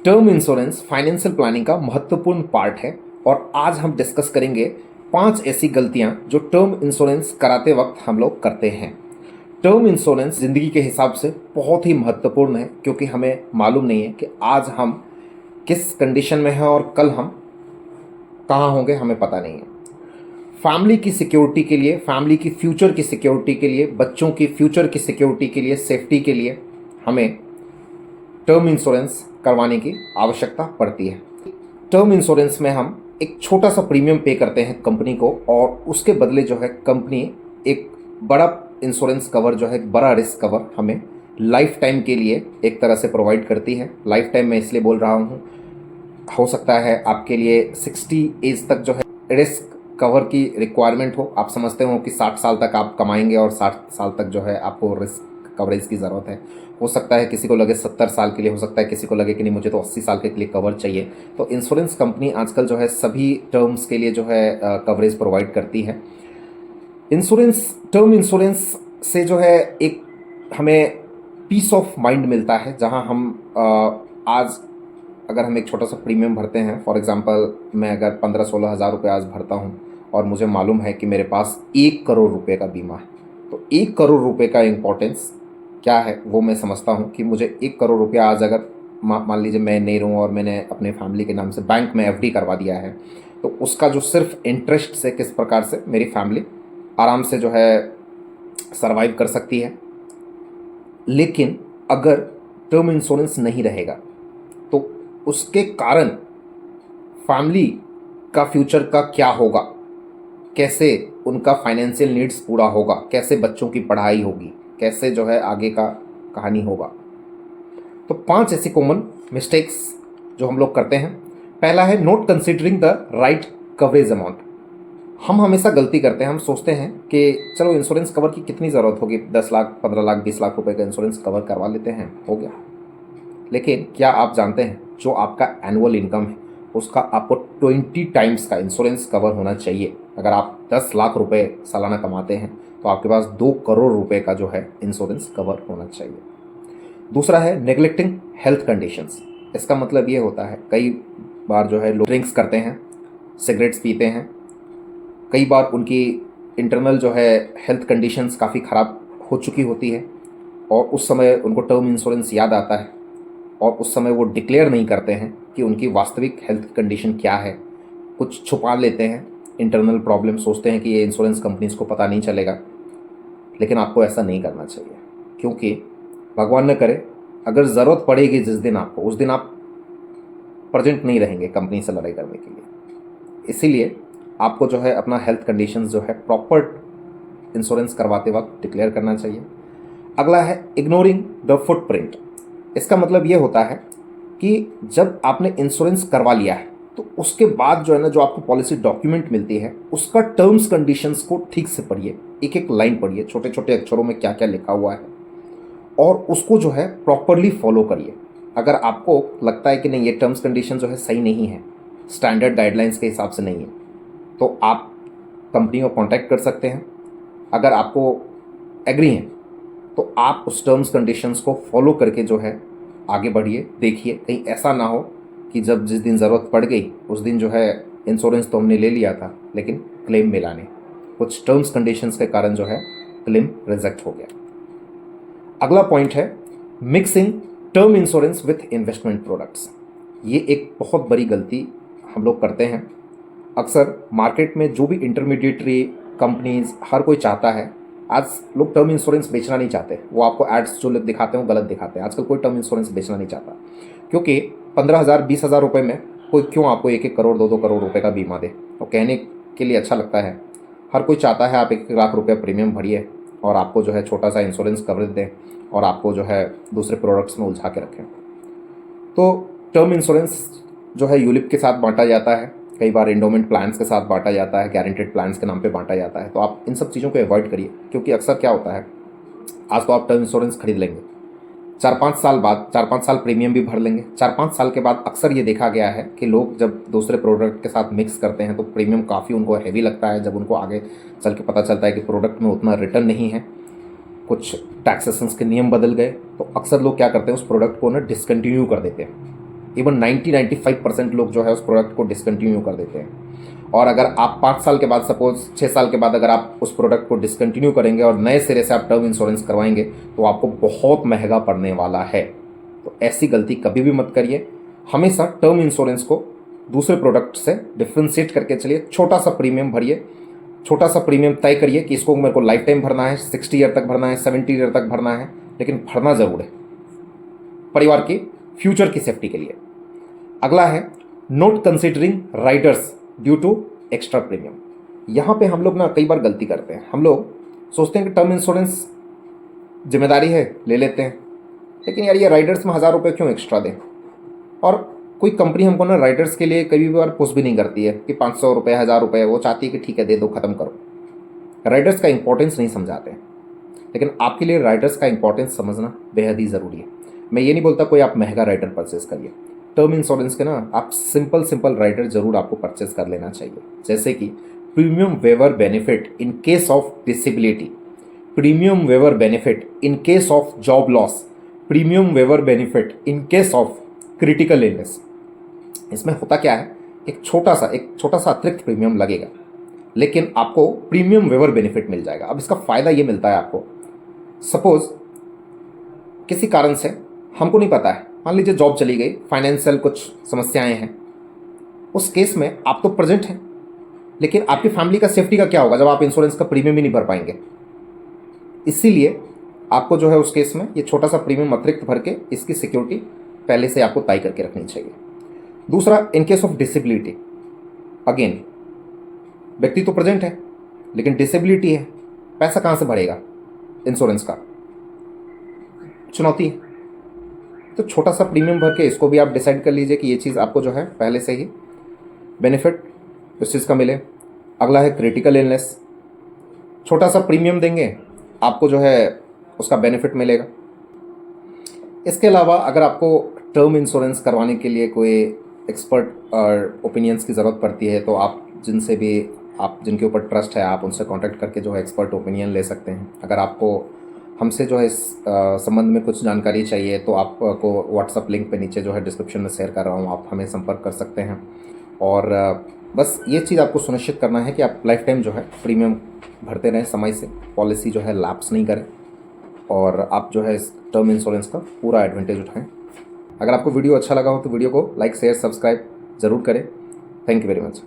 Term insurance financial planning का महत्वपूर्ण part है और आज हम डिस्कस करेंगे 5 ऐसी गलतियां जो टर्म इंश्योरेंस कराते वक्त हम लोग करते हैं। टर्म इंश्योरेंस ज़िंदगी के हिसाब से बहुत ही महत्वपूर्ण है क्योंकि हमें मालूम नहीं है कि आज हम किस कंडीशन में हैं और कल हम कहाँ होंगे, हमें पता नहीं है। फैमिली की सिक्योरिटी के लिए, फैमिली की फ्यूचर की सिक्योरिटी के लिए, बच्चों की फ्यूचर की सिक्योरिटी के लिए, सेफ्टी के लिए हमें टर्म इंश्योरेंस करवाने की आवश्यकता पड़ती है। टर्म इंश्योरेंस में हम एक छोटा सा प्रीमियम पे करते हैं कंपनी को और उसके बदले जो है कंपनी एक बड़ा इंश्योरेंस कवर जो है, एक बड़ा रिस्क कवर हमें लाइफ टाइम के लिए एक तरह से प्रोवाइड करती है। लाइफ टाइम मैं इसलिए बोल रहा हूँ, हो सकता है आपके लिए 60 एज तक जो है रिस्क कवर की रिक्वायरमेंट हो। आप समझते हो कि 60 साल तक आप कमाएंगे और 60 साल तक जो है आपको रिस्क कवरेज की ज़रूरत है। हो सकता है किसी को लगे 70 साल के लिए, हो सकता है किसी को लगे कि नहीं मुझे तो 80 साल के लिए कवर चाहिए। तो इंश्योरेंस कंपनी आजकल जो है सभी टर्म्स के लिए जो है कवरेज प्रोवाइड करती है। टर्म इंश्योरेंस से जो है एक हमें पीस ऑफ माइंड मिलता है, जहां हम आज अगर हम एक छोटा सा प्रीमियम भरते हैं, फॉर एग्जांपल मैं अगर 15-16 हज़ार रुपये आज भरता हूं और मुझे मालूम है कि मेरे पास 1 करोड़ रुपए का बीमा है, तो 1 करोड़ रुपए का इम्पोर्टेंस क्या है वो मैं समझता हूँ कि मुझे 1 करोड़ रुपया आज अगर मान लीजिए मैं नहीं रहूँ और मैंने अपने फैमिली के नाम से बैंक में एफडी करवा दिया है, तो उसका जो सिर्फ इंटरेस्ट से किस प्रकार से मेरी फैमिली आराम से जो है सरवाइव कर सकती है। लेकिन अगर टर्म इंश्योरेंस नहीं रहेगा तो उसके कारण फैमिली का फ्यूचर का क्या होगा, कैसे उनका फाइनेंशियल नीड्स पूरा होगा, कैसे बच्चों की पढ़ाई होगी, कैसे जो है आगे का कहानी होगा। तो 5 ऐसी कॉमन मिस्टेक्स जो हम लोग करते हैं। पहला है not considering the right coverage amount. हम हमेशा गलती करते हैं, हम सोचते हैं कि चलो इंश्योरेंस कवर की कितनी ज़रूरत होगी, 10 लाख 15 लाख 20 लाख रुपए का इंश्योरेंस कवर करवा लेते हैं, हो गया। लेकिन क्या आप जानते हैं जो आपका एनुअल इनकम है उसका आपको 20 टाइम्स का इंश्योरेंस कवर होना चाहिए। अगर आप 10 लाख रुपए सालाना कमाते हैं तो आपके पास 2 करोड़ रुपए का जो है इंश्योरेंस कवर होना चाहिए। दूसरा है नेग्लेक्टिंग हेल्थ कंडीशंस। इसका मतलब ये होता है कई बार जो है लोग ड्रिंक्स करते हैं, सिगरेट्स पीते हैं, कई बार उनकी इंटरनल जो है हेल्थ कंडीशंस काफ़ी ख़राब हो चुकी होती है और उस समय उनको टर्म इंश्योरेंस याद आता है और उस समय वो डिक्लेयर नहीं करते हैं कि उनकी वास्तविक हेल्थ कंडीशन क्या है। कुछ छुपा लेते हैं इंटरनल प्रॉब्लम, सोचते हैं कि ये इंश्योरेंस कंपनीज को पता नहीं चलेगा। लेकिन आपको ऐसा नहीं करना चाहिए क्योंकि भगवान न करे अगर ज़रूरत पड़ेगी जिस दिन आपको, उस दिन आप प्रेजेंट नहीं रहेंगे कंपनी से लड़ाई करने के लिए। इसीलिए आपको जो है अपना हेल्थ कंडीशंस जो है प्रॉपर इंश्योरेंस करवाते वक्त डिक्लेयर करना चाहिए। अगला है इग्नोरिंग द फुटप्रिंट। इसका मतलब ये होता है कि जब आपने इंश्योरेंस करवा लिया है तो उसके बाद जो है ना, जो आपको पॉलिसी डॉक्यूमेंट मिलती है उसका टर्म्स कंडीशंस को ठीक से पढ़िए, एक एक लाइन पढ़िए, छोटे छोटे अक्षरों में क्या क्या लिखा हुआ है और उसको जो है प्रॉपरली फॉलो करिए। अगर आपको लगता है कि नहीं ये टर्म्स कंडीशन जो है सही नहीं है, स्टैंडर्ड गाइडलाइंस के हिसाब से नहीं है, तो आप कंपनी को कांटेक्ट कर सकते हैं। अगर आपको एग्री हैं तो आप उस टर्म्स कंडीशंस को फॉलो करके जो है आगे बढ़िए। देखिए कहीं ऐसा ना हो कि जब जिस दिन ज़रूरत पड़ गई उस दिन जो है इंश्योरेंस तो हमने ले लिया था लेकिन क्लेम मिला नहीं, कुछ टर्म्स कंडीशंस के कारण जो है क्लेम रिजेक्ट हो गया। अगला पॉइंट है mixing term insurance with investment products. ये एक बहुत बड़ी गलती हम लोग करते हैं। अक्सर मार्केट में जो भी इंटरमीडिएटरी कंपनीज, हर कोई चाहता है, आज लोग टर्म इंश्योरेंस बेचना नहीं चाहते। वो आपको एड्स जो लोग दिखाते हैं वो गलत दिखाते हैं। आजकल कोई टर्म इंश्योरेंस बेचना नहीं चाहता क्योंकि 15,000 20,000 रुपये में कोई क्यों आपको 1-1 करोड़ 2-2 करोड़ रुपए का बीमा दे। और कहने के लिए अच्छा लगता है, हर कोई चाहता है आप 1-1 लाख रुपये प्रीमियम भरिए और आपको जो है छोटा सा इंश्योरेंस कवरेज दें और आपको जो है दूसरे प्रोडक्ट्स में उलझा के रखें। तो टर्म इंश्योरेंस जो है यूलिप के साथ बांटा जाता है, कई बार इंडोमेंट प्लान्स के साथ बांटा जाता है, गारंटेड प्लान्स के नाम पे बांटा जाता है। तो आप इन सब चीज़ों को अवॉइड करिए क्योंकि अक्सर क्या होता है, आज तो आप टर्म इंश्योरेंस खरीद लेंगे, 4-5 साल बाद 4-5 साल प्रीमियम भी भर लेंगे। 4-5 साल के बाद अक्सर ये देखा गया है कि लोग जब दूसरे प्रोडक्ट के साथ मिक्स करते हैं तो प्रीमियम काफ़ी उनको हैवी लगता है। जब उनको आगे चल के पता चलता है कि प्रोडक्ट में उतना रिटर्न नहीं है, कुछ टैक्सेशंस के नियम बदल गए, तो अक्सर लोग क्या करते हैं उस प्रोडक्ट को ना डिसकंटिन्यू कर देते हैं। इवन 90-95% लोग जो है उस प्रोडक्ट को डिसकंटिन्यू कर देते हैं। और अगर आप 5 साल के बाद, सपोज 6 साल के बाद अगर आप उस प्रोडक्ट को डिसकंटिन्यू करेंगे और नए सिरे से आप टर्म इंश्योरेंस करवाएंगे तो आपको बहुत महंगा पड़ने वाला है। तो ऐसी गलती कभी भी मत करिए। हमेशा टर्म इंश्योरेंस को दूसरे प्रोडक्ट से डिफ्रेंशिएट करके चलिए। छोटा सा प्रीमियम भरिए, छोटा सा प्रीमियम तय करिए कि इसको मेरे को लाइफ टाइम भरना है, 60 ईयर तक भरना है, 70 ईयर तक भरना है, लेकिन भरना ज़रूर है परिवार की फ्यूचर की सेफ्टी के लिए। अगला है not considering riders due to extra premium. यहाँ पे हम लोग ना कई बार गलती करते हैं। हम लोग सोचते हैं कि टर्म इंश्योरेंस जिम्मेदारी है, ले लेते हैं, लेकिन यार ये राइडर्स में 1000 रुपये क्यों एक्स्ट्रा दें। और कोई कंपनी हमको ना राइडर्स के लिए कभी बार पुश भी नहीं करती है कि 500 रुपये, 1000 रुपये, वो चाहती है कि ठीक है दे दो, ख़त्म करो। राइडर्स का इंपॉर्टेंस नहीं समझाते हैं, लेकिन आपके लिए राइडर्स का इंपॉर्टेंस समझना बेहद ही ज़रूरी है। मैं ये नहीं बोलता कोई आप महंगा राइडर परचेज करिए। टर्म इंश्योरेंस के ना आप सिंपल राइडर जरूर आपको परचेज कर लेना चाहिए, जैसे कि premium waiver benefit in case of disability, premium waiver benefit in case of job loss, premium waiver benefit in case of critical illness. इसमें होता क्या है, एक छोटा सा अतिरिक्त प्रीमियम लगेगा, लेकिन आपको प्रीमियम वेवर बेनिफिट मिल जाएगा। अब इसका फ़ायदा ये मिलता है आपको, सपोज किसी कारण से हमको नहीं पता है, मान लीजिए जॉब चली गई, फाइनेंशियल कुछ समस्याएं हैं, उस केस में आप तो प्रेजेंट हैं, लेकिन आपकी फैमिली का सेफ्टी का क्या होगा जब आप इंश्योरेंस का प्रीमियम ही नहीं भर पाएंगे। इसीलिए आपको जो है उस केस में ये छोटा सा प्रीमियम अतिरिक्त भर के इसकी सिक्योरिटी पहले से आपको तय करके रखनी चाहिए। दूसरा, इन केस ऑफ डिसेबिलिटी, अगेन व्यक्ति तो प्रेजेंट है लेकिन डिसेबिलिटी है, पैसा कहाँ से भरेगा इंश्योरेंस का, चुनौती है। तो छोटा सा प्रीमियम भर के इसको भी आप डिसाइड कर लीजिए कि ये चीज़ आपको जो है पहले से ही बेनिफिट उस चीज़ का मिले। अगला है क्रिटिकल इलनेस, छोटा सा प्रीमियम देंगे, आपको जो है उसका बेनिफिट मिलेगा। इसके अलावा अगर आपको टर्म इंश्योरेंस करवाने के लिए कोई एक्सपर्ट और ओपिनियंस की ज़रूरत पड़ती है तो आप जिनके ऊपर ट्रस्ट है आप उनसे कांटेक्ट करके जो है एक्सपर्ट ओपिनियन ले सकते हैं। अगर आपको हमसे जो है इस संबंध में कुछ जानकारी चाहिए तो आपको व्हाट्सअप लिंक पे नीचे जो है डिस्क्रिप्शन में शेयर कर रहा हूँ, आप हमें संपर्क कर सकते हैं। और बस ये चीज़ आपको सुनिश्चित करना है कि आप लाइफ टाइम जो है प्रीमियम भरते रहें समय से, पॉलिसी जो है लैप्स नहीं करें, और आप जो है इस टर्म इंश्योरेंस का पूरा एडवांटेज उठाएं। अगर आपको वीडियो अच्छा लगा हो तो वीडियो को लाइक, शेयर, सब्सक्राइब ज़रूर करें। Thank you very much.